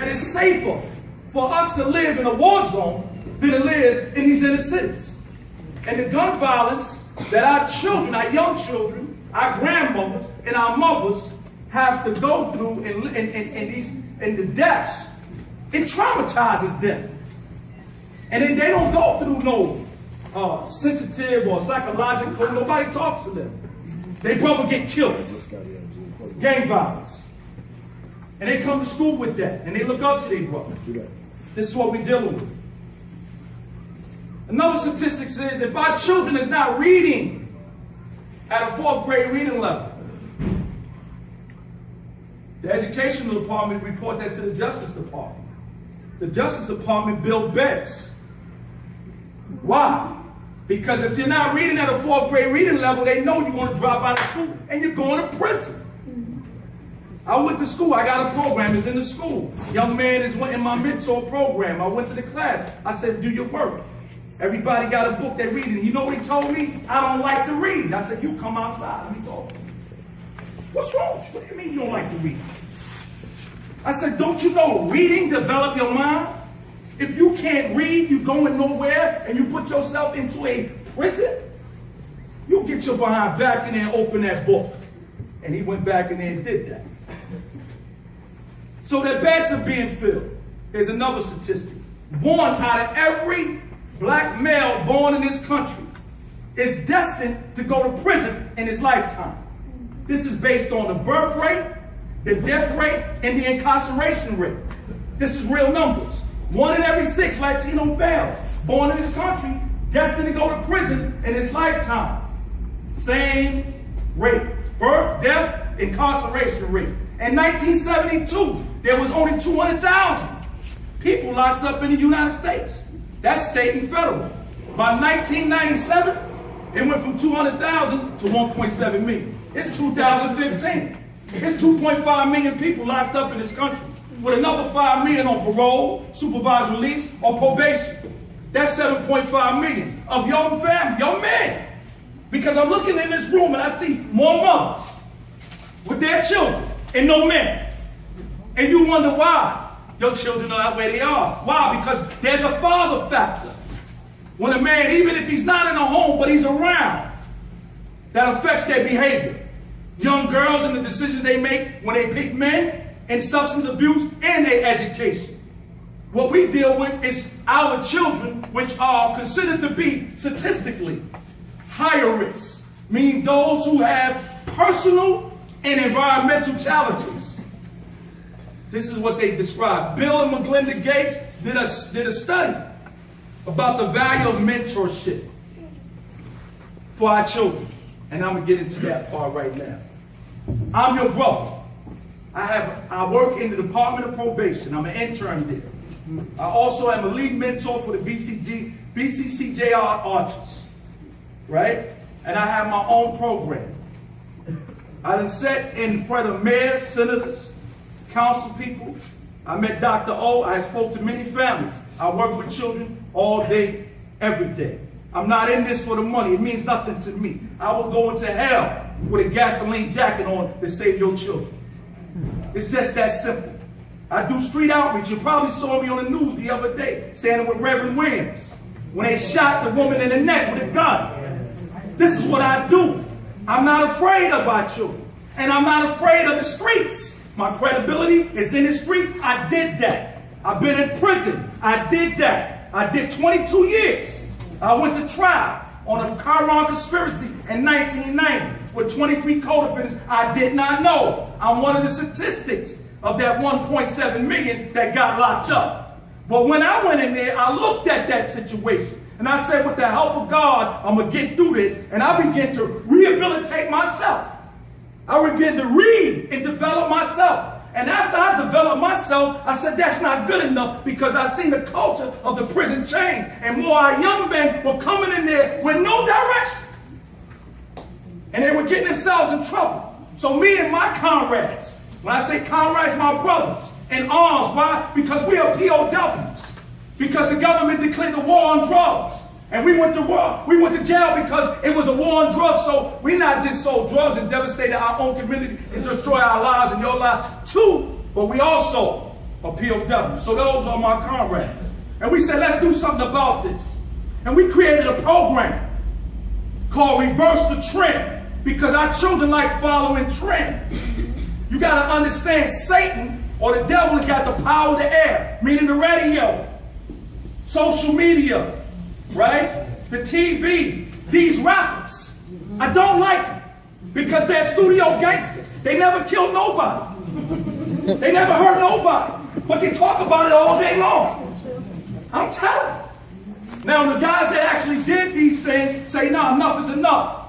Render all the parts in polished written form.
that it's safer for us to live in a war zone than to live in these inner cities. And the gun violence that our children, our young children, our grandmothers, and our mothers have to go through in the deaths, it traumatizes them. And then they don't go through no sensitive or psychological, nobody talks to them. Their brother get killed. Gang violence. And they come to school with that, and they look up to their brother. This is what we're dealing with. Another statistic says if our children is not reading at a 4th grade reading level, the educational department report that to the Justice Department. The Justice Department built beds. Why? Because if you're not reading at a 4th grade reading level, they know you're going to drop out of school and you're going to prison. I went to school. I got a program. It's in the school. Young man is in my mentor program. I went to the class. I said, do your work. Everybody got a book they're reading. You know what he told me? I don't like to read. I said, you come outside. Let me talk. What's wrong? What do you mean you don't like to read? I said, don't you know reading develop your mind? If you can't read, you going nowhere, and you put yourself into a prison, you get your behind back in there and open that book. And he went back in there and did that. So their beds are being filled. Here's another statistic. 1 out of every black male born in this country is destined to go to prison in his lifetime. This is based on the birth rate, the death rate, and the incarceration rate. This is real numbers. 1 in every 6 Latino males born in this country destined to go to prison in his lifetime. Same rate. Birth, death, incarceration rate. In 1972, there was only 200,000 people locked up in the United States. That's state and federal. By 1997, it went from 200,000 to 1.7 million. It's 2015. It's 2.5 million people locked up in this country, with another 5 million on parole, supervised release, or probation. That's 7.5 million of young family, young men. Because I'm looking in this room and I see more mothers with their children and no men. And you wonder why your children are where they are. Why? Because there's a father factor. When a man, even if he's not in a home, but he's around, that affects their behavior. Young girls and the decisions they make when they pick men, and substance abuse, and their education. What we deal with is our children, which are considered to be statistically higher risk, meaning those who have personal and environmental challenges. This is what they describe. Bill and Melinda Gates did a study about the value of mentorship for our children. And I'm going to get into that part right now. I'm your brother. I work in the Department of Probation. I'm an intern there. I also am a lead mentor for the BCCJR Archers, right? And I have my own program. I done sat in front of mayors, senators, council people. I met Dr. O. I spoke to many families. I work with children all day, every day. I'm not in this for the money. It means nothing to me. I will go into hell with a gasoline jacket on to save your children. It's just that simple. I do street outreach. You probably saw me on the news the other day standing with Reverend Williams when they shot the woman in the neck with a gun. This is what I do. I'm not afraid of our children. And I'm not afraid of the streets. My credibility is in the streets. I did that. I've been in prison. I did that. I did 22 years. I went to trial on a Chiron conspiracy in 1990 with 23 co-defendants I did not know. I'm one of the statistics of that 1.7 million that got locked up. But when I went in there, I looked at that situation and I said, with the help of God, I'm going to get through this. And I began to rehabilitate myself. I began to read and develop myself. And after I developed myself, I said, that's not good enough, because I seen the culture of the prison change. And more our young men were coming in there with no direction. And they were getting themselves in trouble. So me and my comrades, when I say comrades, my brothers in arms, why? Because we are POWs. Because the government declared the war on drugs. And we went to war. We went to jail because it was a war on drugs. So we not just sold drugs and devastated our own community and destroy our lives and your lives too, but we also or POW. So those are my comrades. And we said, let's do something about this. And we created a program called Reverse the Trend, because our children like following trends. You got to understand, Satan or the devil has got the power of the air, meaning the radio, social media, right? The TV, these rappers. I don't like them because they're studio gangsters. They never killed nobody. They never hurt nobody. But they talk about it all day long. I'm telling you. Now, the guys that actually did these things say, no, enough is enough.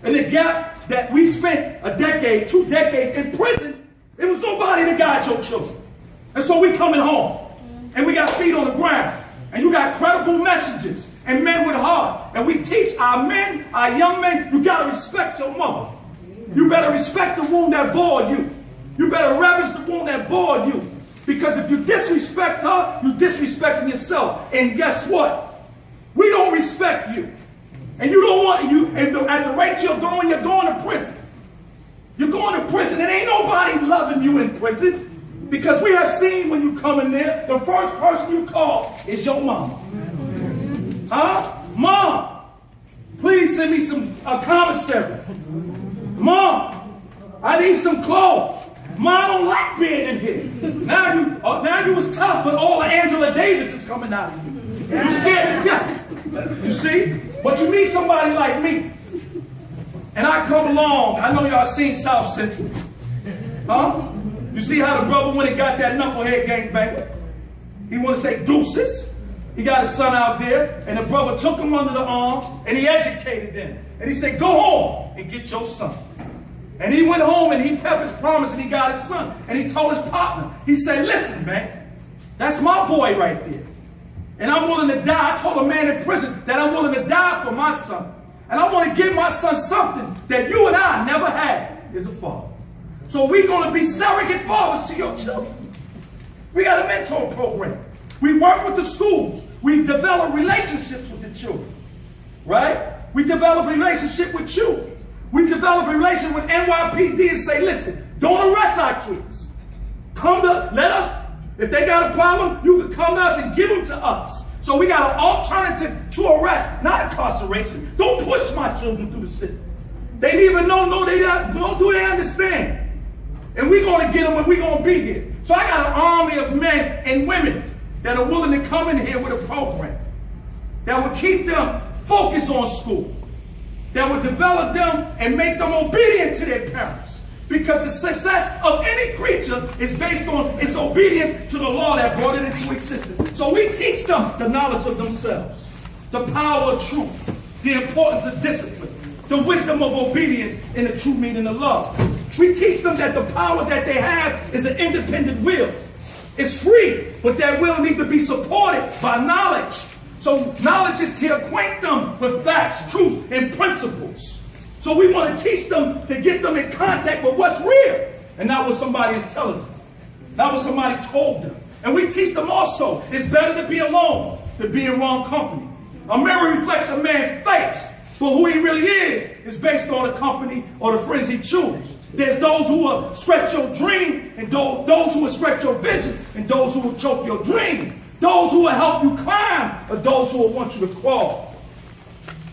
And the gap that we spent a decade, 2 decades in prison, it was nobody to guide your children. And so we coming home. And we got feet on the ground. And you got credible messages and men with heart. And we teach our men, our young men, you got to respect your mother. You better respect the womb that bore you. You better reverence the womb that bore you. Because if you disrespect her, you're disrespecting yourself. And guess what? We don't respect you. And you don't want you. And at the rate you're going to prison. You're going to prison. And ain't nobody loving you in prison. Because we have seen when you come in there, the first person you call is your mom. Huh? Mom, please send me some commissary. Mom, I need some clothes. Mom, I don't like being in here. Now you was tough, but all of Angela Davis is coming out of you. You scared to death. You see? But you need somebody like me. And I come along. I know y'all seen South Central. Huh? You see how the brother, when he got that knucklehead gangbanger, he want to say deuces. He got his son out there, and the brother took him under the arms, and he educated them. And he said, go home and get your son. And he went home, and he kept his promise, and he got his son. And he told his partner, he said, listen, man, that's my boy right there. And I'm willing to die. I told a man in prison that I'm willing to die for my son. And I want to give my son something that you and I never had as a father. So we're going to be surrogate fathers to your children. We got a mentor program. We work with the schools. We develop relationships with the children. Right? We develop a relationship with you. We develop a relationship with NYPD and say, listen, don't arrest our kids. Come to, let us, if they got a problem, you can come to us and give them to us. So we got an alternative to arrest, not incarceration. Don't push my children through the system. They didn't even know, do they understand? And we're going to get them and we're going to be here. So I got an army of men and women that are willing to come in here with a program that will keep them focused on school, that will develop them and make them obedient to their parents. Because the success of any creature is based on its obedience to the law that brought it into existence. So we teach them the knowledge of themselves, the power of truth, the importance of discipline, the wisdom of obedience, and the true meaning of love. We teach them that the power that they have is an independent will. It's free, but that will need to be supported by knowledge. So knowledge is to acquaint them with facts, truth, and principles. So we want to teach them to get them in contact with what's real and not what somebody is telling them, not what somebody told them. And we teach them also it's better to be alone than be in wrong company. A mirror reflects a man's face, but who he really is based on the company or the friends he chooses. There's those who will stretch your dream, and those who will stretch your vision, and those who will choke your dream. Those who will help you climb, or those who will want you to crawl.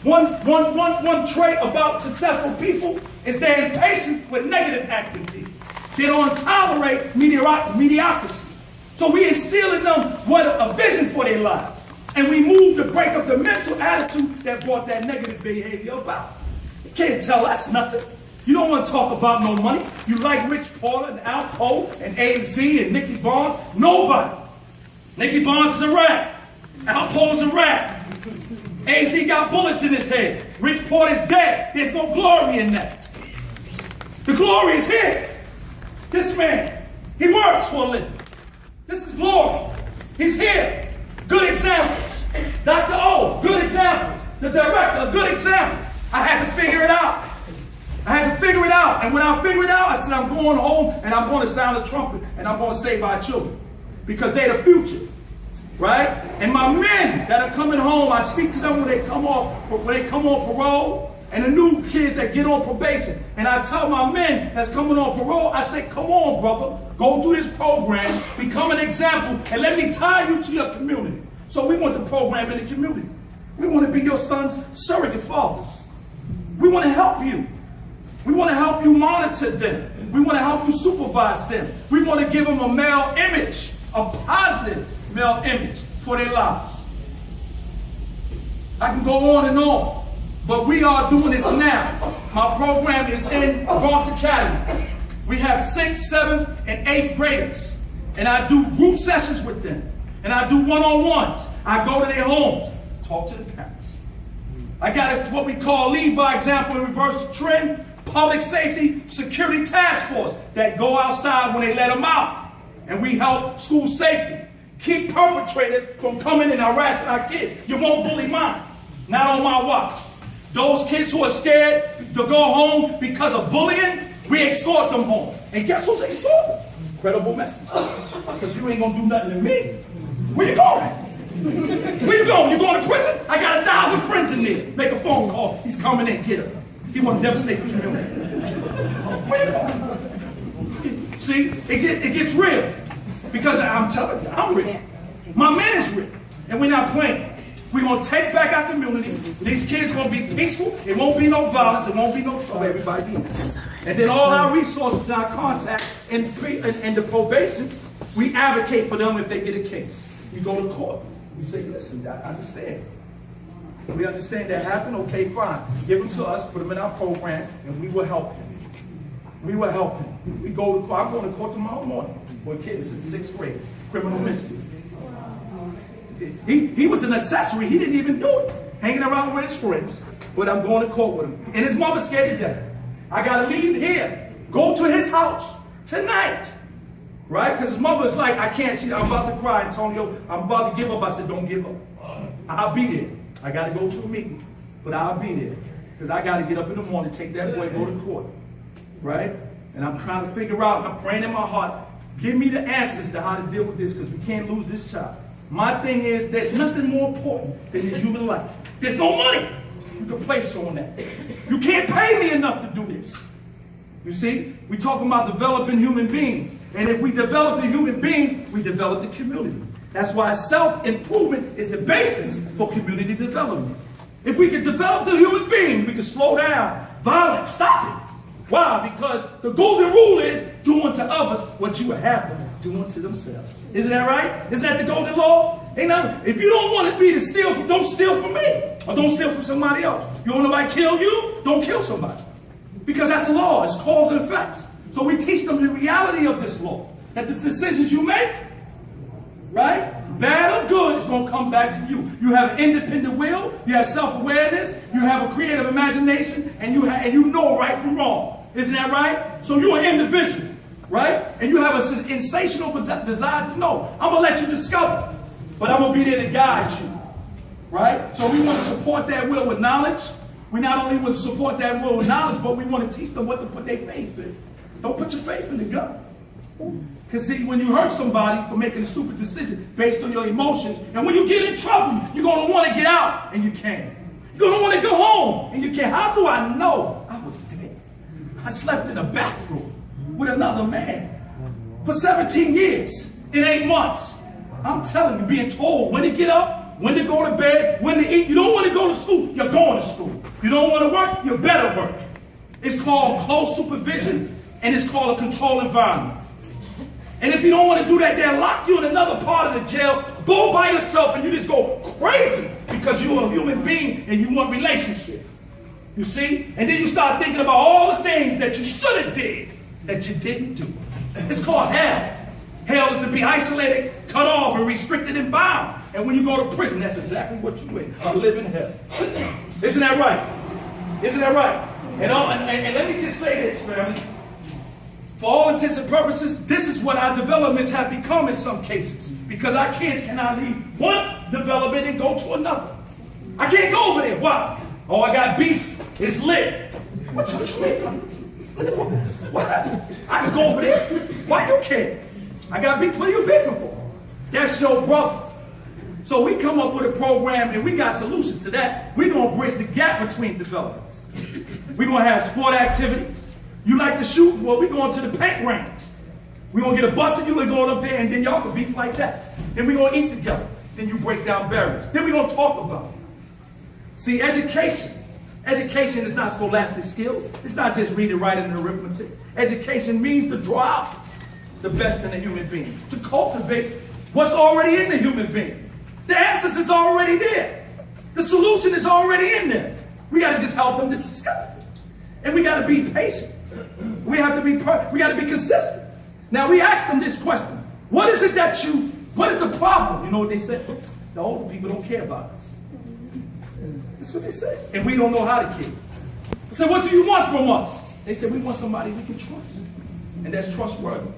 One trait about successful people is they're impatient with negative activity. They don't tolerate mediocrity. So we instill in them a vision for their lives. And we move to break up the mental attitude that brought that negative behavior about. You can't tell us nothing. You don't want to talk about no money. You like Rich Porter and Al Poe and AZ and Nicky Barnes. Nobody. Nicky Barnes is a rat. Al Poe is a rat. AZ got bullets in his head. Rich Porter's dead. There's no glory in that. The glory is here. This man, he works for a living. This is glory. He's here. Good examples. Dr. O, good examples. The director, a good example. I had to figure it out. And when I figured it out, I said, I'm going home and I'm going to sound the trumpet and I'm going to save our children. Because they're the future. Right? And my men that are coming home, I speak to them when they come on parole. and the new kids that get on probation. And I tell my men that's coming on parole, I say, come on, brother, go through this program, become an example, and let me tie you to your community. So we want the program in the community. We want to be your son's surrogate fathers. We want to help you. We want to help you monitor them. We want to help you supervise them. We want to give them a male image, a positive male image for their lives. I can go on and on, but we are doing this now. My program is in Bronx Academy. We have 6th, 7th, and 8th graders, and I do group sessions with them, and I do one-on-ones. I go to their homes, talk to the parents. I got what we call lead by example and reverse the trend, public safety security task force that go outside when they let them out, and we help school safety. Keep perpetrators from coming and harassing our kids. You won't bully mine. Not on my watch. Those kids who are scared to go home because of bullying, we escort them home. And guess who's escorting? Incredible message. Because you ain't going to do nothing to me. Where you going? Where you going? You going to prison? I got 1,000 friends in there. Make a phone call. He's coming in. Get him. He want to devastate the community. Where you going? See, it gets real. Because I'm telling you, I'm real. My man is real. And we're not playing. We're going to take back our community. These kids are going to be peaceful. It won't be no violence. It won't be no trouble. Everybody needs. And then all our resources and our contact and the probation, we advocate for them if they get a case. We go to court. We say, listen, I understand. We understand that happened. Okay, fine. Give them to us, put them in our program, and we will help him. We will help him. We go to court. I'm going to court tomorrow morning for a kid that's in 6th grade, criminal mischief. He was an accessory. He didn't even do it. Hanging around with his friends. But I'm going to court with him. And his mother scared to death. I got to leave here. Go to his house tonight. Right? Because his mother is like, I can't. I'm about to cry, Antonio. I'm about to give up. I said, don't give up. I'll be there. I got to go to a meeting. But I'll be there. Because I got to get up in the morning, take that boy, go to court. Right? And I'm trying to figure out, I'm praying in my heart, give me the answers to how to deal with this, because we can't lose this child. My thing is, there's nothing more important than the human life. There's no money you can place on that. You can't pay me enough to do this. You see, we're talking about developing human beings. And if we develop the human beings, we develop the community. That's why self-improvement is the basis for community development. If we can develop the human being, we can slow down violence, stop it. Why? Because the golden rule is do unto others what you would have them do unto themselves. Isn't that right? Isn't that the golden law? Ain't nothing. If you don't want to be to steal, don't steal from me. Or don't steal from somebody else. You want nobody kill you? Don't kill somebody. Because that's the law. It's cause and effects. So we teach them the reality of this law. That the decisions you make, right, bad or good, it's going to come back to you. You have an independent will. You have self-awareness. You have a creative imagination. And you know right from wrong. Isn't that right? So you're an individual, right? And you have an insatiable desire to know. I'm going to let you discover. But I'm going to be there to guide you, right? So we want to support that will with knowledge. We not only want to support that will with knowledge, but we want to teach them what to put their faith in. Don't put your faith in the gun. Because see, when you hurt somebody for making a stupid decision based on your emotions, and when you get in trouble, you're going to want to get out, and you can't. You're going to want to go home, and you can't. How do I know? I was dead. I slept in a bathroom with another man for 17 years in 8 months. I'm telling you, being told when to get up, when to go to bed, when to eat. You don't want to go to school, you're going to school. You don't want to work, you better work. It's called close supervision, and it's called a controlled environment. And if you don't want to do that, they'll lock you in another part of the jail, go by yourself, and you just go crazy because you're a human being and you want relationship. You see? And then you start thinking about all the things that you should have did that you didn't do. It's called hell. Hell is to be isolated, cut off, and restricted and bound. And when you go to prison, that's exactly what you in, a living hell. Isn't that right? Isn't that right? And let me just say this, family. For all intents and purposes, this is what our developments have become in some cases. Because our kids cannot leave one development and go to another. I can't go over there. Why? Oh, I got beef. It's lit. What you mean? What happened? I can go over there. Why you can't? I got beef. What are you beefing for? That's your brother. So we come up with a program and we got solutions to that. We're going to bridge the gap between developments. We're going to have sport activities. You like to shoot? Well, we're going to the paint range. We're going to get a bus and you're going up there and then y'all can beef like that. Then we're going to eat together. Then you break down barriers. Then we're going to talk about it. See, education. Education is not scholastic skills. It's not just reading, writing, and arithmetic. Education means to draw out the best in a human being, to cultivate what's already in the human being. The answers is already there. The solution is already in there. We got to just help them to discover it. And we got to be patient. We got to be consistent. Now we asked them this question. What is it that what is the problem? You know what they said? The older people don't care about us. That's what they said. And we don't know how to care. I said, what do you want from us? They said, we want somebody we can trust. And that's trustworthy.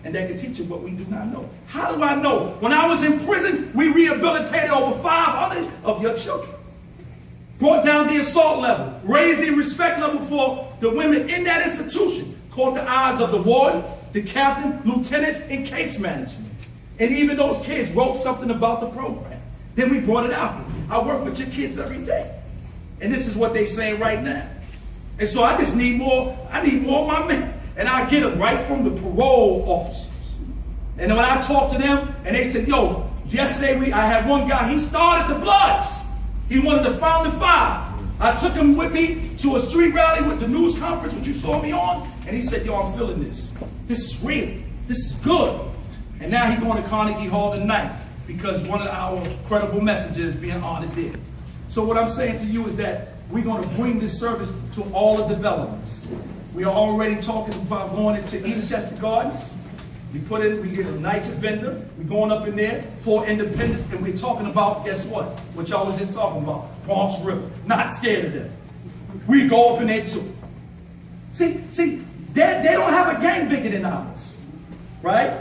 And that can teach you what we do not know. How do I know? When I was in prison, we rehabilitated over 500 of your children. Brought down the assault level. Raised the respect level for the women in that institution. Caught the eyes of the warden, the captain, lieutenants, and case management. And even those kids wrote something about the program. Then we brought it out here. I work with your kids every day. And this is what they're saying right now. And so I just need more, of my men. And I get them right from the parole officers. And when I talk to them, and they said, yo, yesterday I had one guy, he started the Bloods. He wanted to found the 5. I took him with me to a street rally with the news conference, which you saw me on, and he said, yo, I'm feeling this. This is real. This is good. And now he's going to Carnegie Hall tonight because one of our credible messages is being honored there. So what I'm saying to you is that we're going to bring this service to all the developments. We are already talking about going into Eastchester Gardens. We get a night vendor. We're going up in there for Independence, and we're talking about, guess what? What y'all was just talking about, Bronx River. Not scared of them. We go up in there too. See, they don't have a gang bigger than ours, right?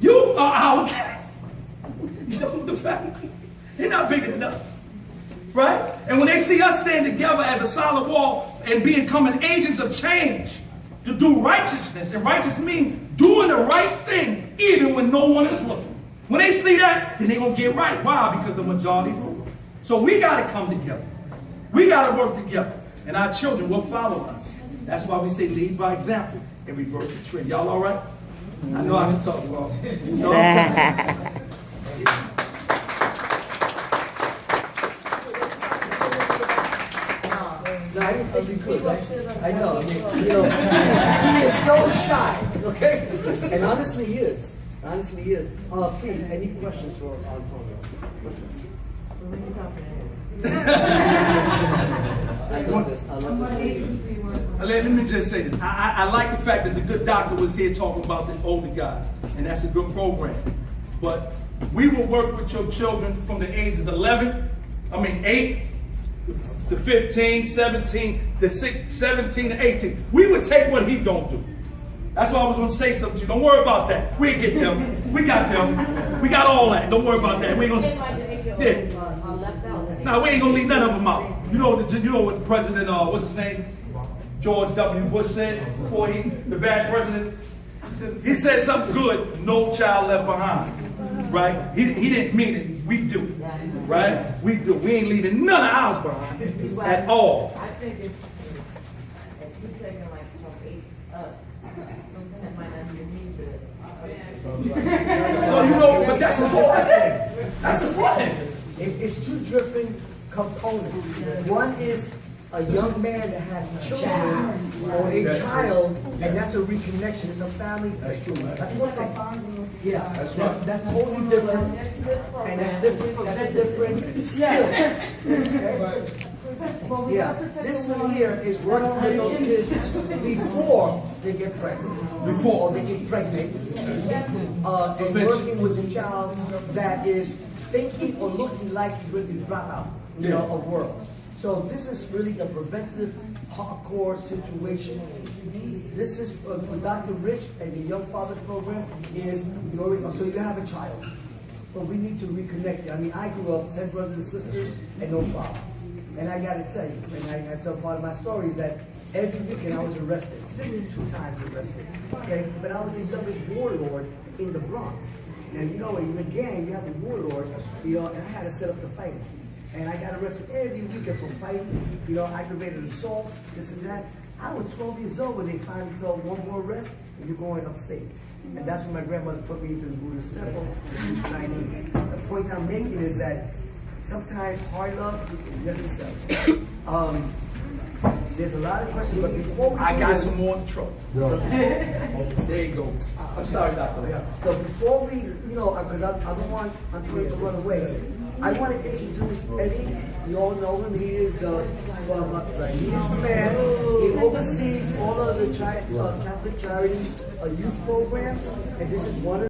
You are our gang. You know the fact? They're not bigger than us, right? And when they see us stand together as a solid wall and becoming agents of change to do righteousness, and righteousness means doing the right thing even when no one is looking. When they see that, then they're going to get right. Why? Because the majority rule. So we got to come together. We got to work together. And our children will follow us. That's why we say lead by example and reverse the trend. Y'all all right? I know I can talk well. No, I didn't think you could. I know. He is so shy, okay? And honestly, he is. Please, any questions for Antonio? I love this. Let me just say this. I like the fact that the good doctor was here talking about the older guys, and that's a good program. But we will work with your children from the ages 8 to 15, 17, to 17 to 18. We would take what he don't do. That's why I was going to say something to you. Don't worry about that. We get them. We got them. We got all that. Don't worry about that. We ain't gonna. Yeah. No, we ain't gonna leave none of them out. You know what the president, what's his name, George W. Bush said before the bad president. He said something good. No child left behind. Right? He didn't mean it. We do. Right? We do. We ain't leaving none of ours behind at all. I think if you're taking like from 8 up, that might not be a need to. Well, you know, but that's the whole thing. That's the fun. It's two different components. One is a young man that has children or a child, and that's a reconnection. It's a family thing. That's true. That's one thing. Yeah, That's right. That's totally different, and that's different. That's a different skill. Okay? Yeah, this one here is working with those kids before they get pregnant. Before they get pregnant, and working with a child that is thinking or looking like he's going to drop out, of world. So this is really a preventive, hardcore situation. This is with Dr. Rich and the Young Father Program is, so you have a child, but we need to reconnect you. I mean, I grew up 10 brothers and sisters and no father. And I got to tell you, and I tell part of my story is that every weekend I was arrested. 2 times arrested. Okay? But I was the youngest warlord in the Bronx. Now, when you're in a gang, you have a warlord, and I had to set up the fight. And I got arrested every weekend for fighting, you know, aggravated assault, this and that. I was 12 years old when they finally told one more arrest and you're going upstate. And that's when my grandmother put me into the Buddhist temple when I was 19. The point I'm making is that sometimes hard love is necessary. There's a lot of questions, but before we I got some more in trouble. There you go. I'm sorry, Dr. Yeah. So before we, you know, because I don't want Antonio to run away, I want to introduce Eddie. You all know him. He is the man. He oversees all of the Catholic charities, youth programs, and this is one of